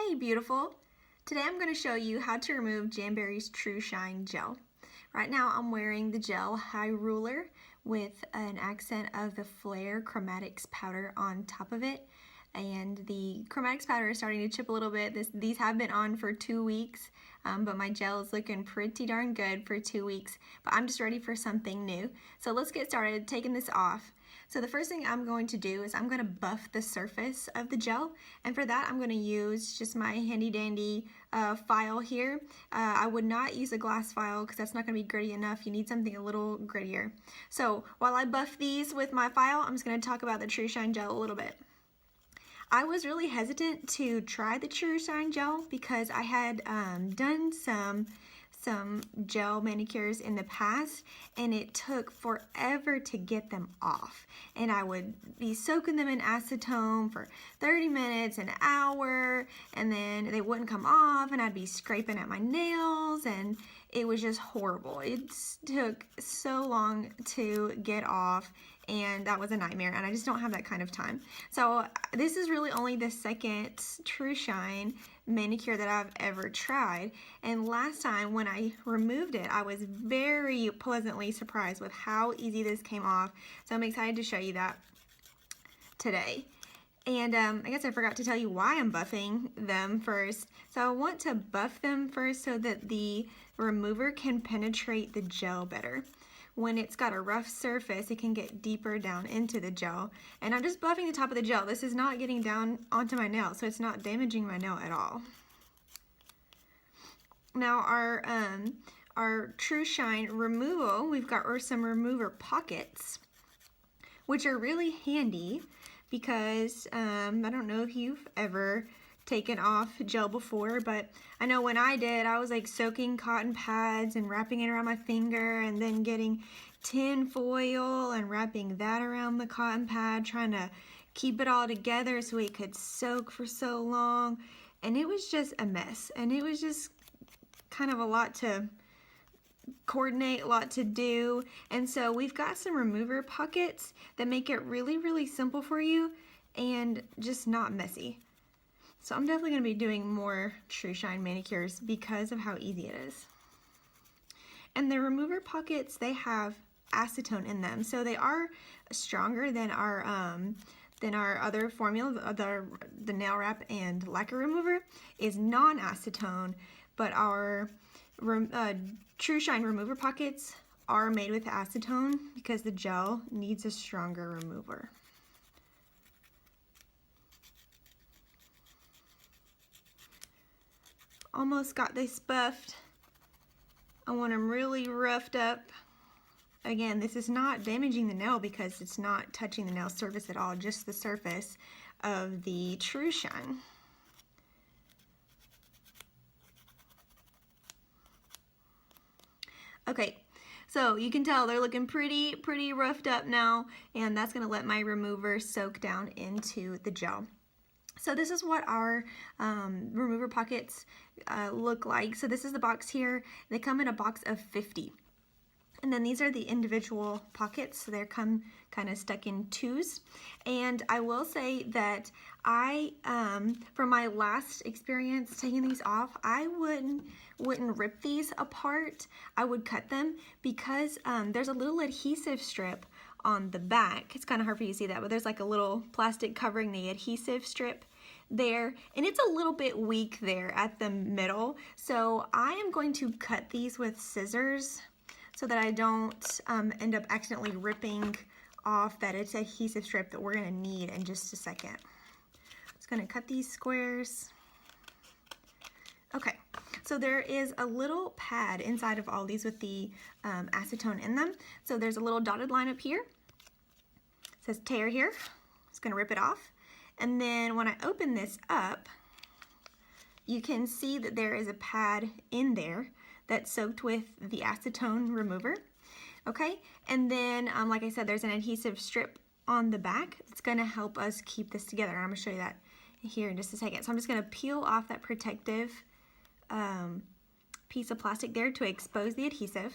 Hey beautiful! Today I'm going to show you how to remove Jamberry's TruShine Gel. Right now I'm wearing the gel high ruler with an accent of the Flare Chromatics powder on top of it. And the Chromatics powder is starting to chip a little bit. These have been on for 2 weeks, but my gel is looking pretty darn good for 2 weeks. But I'm just ready for something new. So let's get started taking this off. So the first thing I'm going to do is I'm going to buff the surface of the gel, and for that I'm going to use just my handy dandy file here. I would not use a glass file because that's not going to be gritty enough. You need something a little grittier. So while I buff these with my file, I'm just going to talk about the TruShine Gel a little bit. I was really hesitant to try the TruShine Gel because I had done some gel manicures in the past, and it took forever to get them off. And I would be soaking them in acetone for 30 minutes, an hour, and then they wouldn't come off, and I'd be scraping at my nails, and it was just horrible. It took so long to get off, and that was a nightmare, and I just don't have that kind of time. So this is really only the second TruShine manicure that I've ever tried, and last time when I removed it, I was very pleasantly surprised with how easy this came off. So I'm excited to show you that today. And I guess I forgot to tell you why I'm buffing them first. So I want to buff them first so that the remover can penetrate the gel better. When it's got a rough surface, it can get deeper down into the gel. And I'm just buffing the top of the gel. This is not getting down onto my nail, so it's not damaging my nail at all. Now our TruShine removal, we've got some remover pockets, which are really handy because I don't know if you've ever taken off gel before, but I know when I did, I was like soaking cotton pads and wrapping it around my finger, and then getting tin foil and wrapping that around the cotton pad, trying to keep it all together so it could soak for so long. And it was just a mess, and it was just kind of a lot to coordinate, a lot to do. And so we've got some remover pockets that make it really simple for you and just not messy. So I'm definitely going to be doing more TruShine manicures because of how easy it is. And the remover pockets, they have acetone in them, so they are stronger than our other formula. The nail wrap and lacquer remover is non-acetone, but our TruShine remover pockets are made with acetone because the gel needs a stronger remover. Almost got this buffed. I want them really roughed up. Again, this is not damaging the nail because it's not touching the nail surface at all, just the surface of the TruShine. Okay, so you can tell they're looking pretty roughed up now, and that's going to let my remover soak down into the gel. So this is what our remover pockets look like. So this is the box here. They come in a box of 50. And then these are the individual pockets. So they're kind of stuck in twos. And I will say that from my last experience taking these off, I wouldn't rip these apart. I would cut them because there's a little adhesive strip on the back. It's kind of hard for you to see that, but there's like a little plastic covering the adhesive strip there, and it's a little bit weak there at the middle. So I am going to cut these with scissors so that I don't end up accidentally ripping off that adhesive strip that we're going to need in just a second. Just going to cut these squares. Okay, so there is a little pad inside of all these with the acetone in them. So there's a little dotted line up here. It says tear here. It's going to rip it off. And then when I open this up, you can see that there is a pad in there that's soaked with the acetone remover. Okay, and then like I said, there's an adhesive strip on the back that's going to help us keep this together. I'm going to show you that here in just a second. So I'm just going to peel off that protective piece of plastic there to expose the adhesive.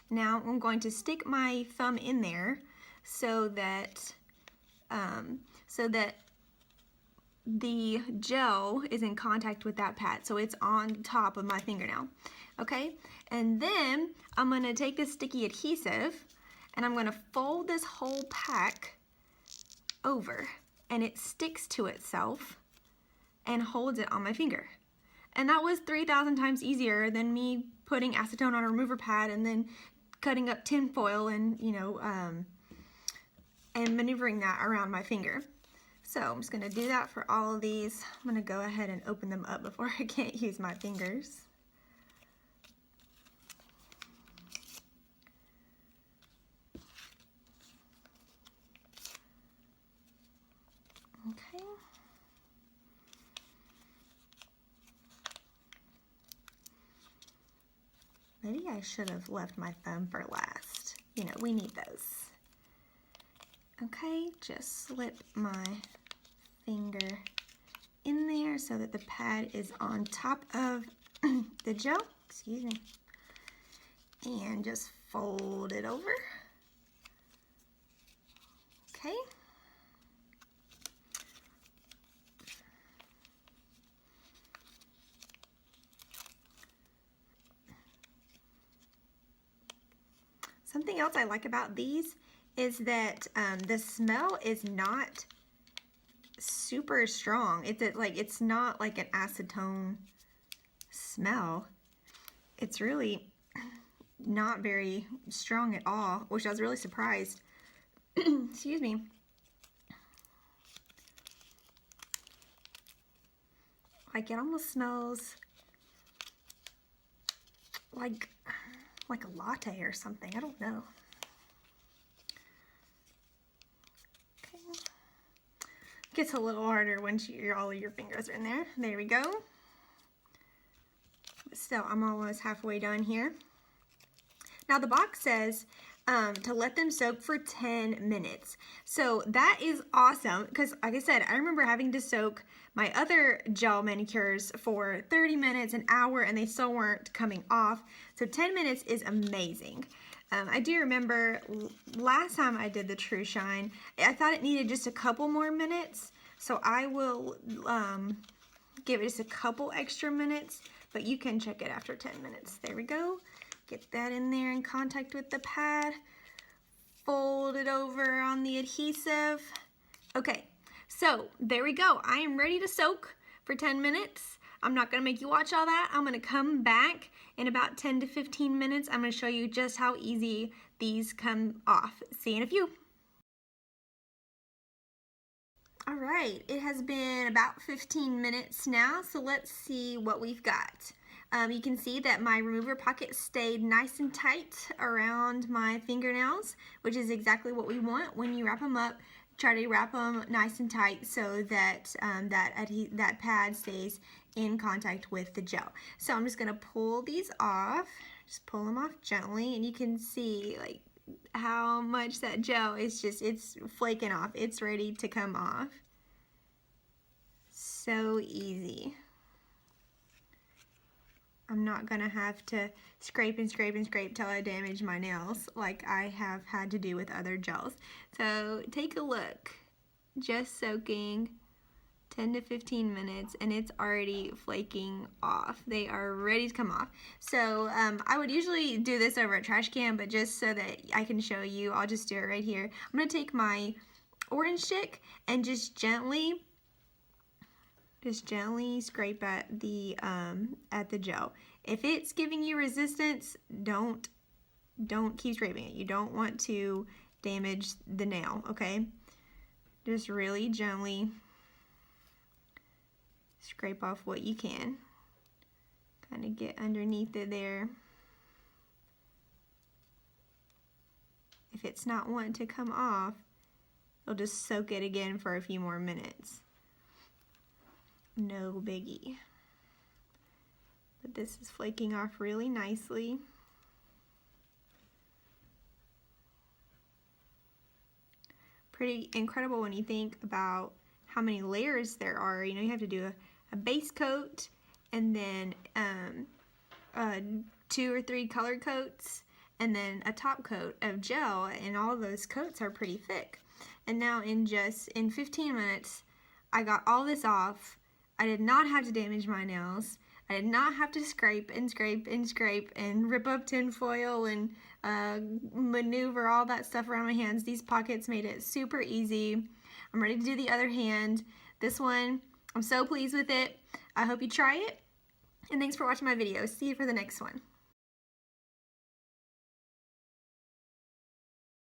Now I'm going to stick my thumb in there so that the gel is in contact with that pad, so it's on top of my fingernail. Okay, and then I'm going to take this sticky adhesive and I'm going to fold this whole pack over, and it sticks to itself and holds it on my finger. And that was 3,000 times easier than me putting acetone on a remover pad and then cutting up tin foil and, and maneuvering that around my finger. So I'm just going to do that for all of these. I'm going to go ahead and open them up before I can't use my fingers. Okay. Maybe I should have left my thumb for last. We need those. Okay, just slip my finger in there so that the pad is on top of the gel, excuse me, and just fold it over. Okay. Something else I like about these is that the smell is not super strong. It's not like an acetone smell. It's really not very strong at all, which I was really surprised. Excuse me. Like, it almost smells like a latte or something. I don't know. Okay. Gets a little harder once all of your fingers are in there. There we go. But still, I'm almost halfway done here. Now the box says to let them soak for 10 minutes. So that is awesome because, like I said, I remember having to soak my other gel manicures for 30 minutes, an hour, and they still weren't coming off. So 10 minutes is amazing. I do remember last time I did the TruShine, I thought it needed just a couple more minutes. So I will give it just a couple extra minutes, but you can check it after 10 minutes. There we go. Get that in there in contact with the pad. Fold it over on the adhesive. Okay, so there we go. I am ready to soak for 10 minutes. I'm not gonna make you watch all that. I'm gonna come back in about 10 to 15 minutes. I'm gonna show you just how easy these come off. See you in a few. All right, it has been about 15 minutes now, so let's see what we've got. You can see that my remover pocket stayed nice and tight around my fingernails, which is exactly what we want when you wrap them up. Try to wrap them nice and tight so that that pad stays in contact with the gel. So I'm just going to pull these off, just pull them off gently, and you can see like how much that gel is it's flaking off. It's ready to come off. So easy. I'm not gonna have to scrape and scrape and scrape till I damage my nails like I have had to do with other gels. So take a look, just soaking 10 to 15 minutes and it's already flaking off. They are ready to come off. So I would usually do this over a trash can, but just so that I can show you, I'll just do it right here. I'm gonna take my orange stick and just gently scrape at the gel. If it's giving you resistance, don't keep scraping it. You don't want to damage the nail, okay? Just really gently scrape off what you can. Kind of get underneath it there. If it's not wanting to come off, you'll just soak it again for a few more minutes. No biggie. But this is flaking off really nicely. Pretty incredible when you think about how many layers there are. You know, you have to do a base coat and then 2 or 3 color coats and then a top coat of gel, and all of those coats are pretty thick. And now in 15 minutes, I got all this off. I did not have to damage my nails. I did not have to scrape and scrape and scrape and rip up tin foil and maneuver all that stuff around my hands. These pockets made it super easy. I'm ready to do the other hand. This one, I'm so pleased with it. I hope you try it. And thanks for watching my video. See you for the next one.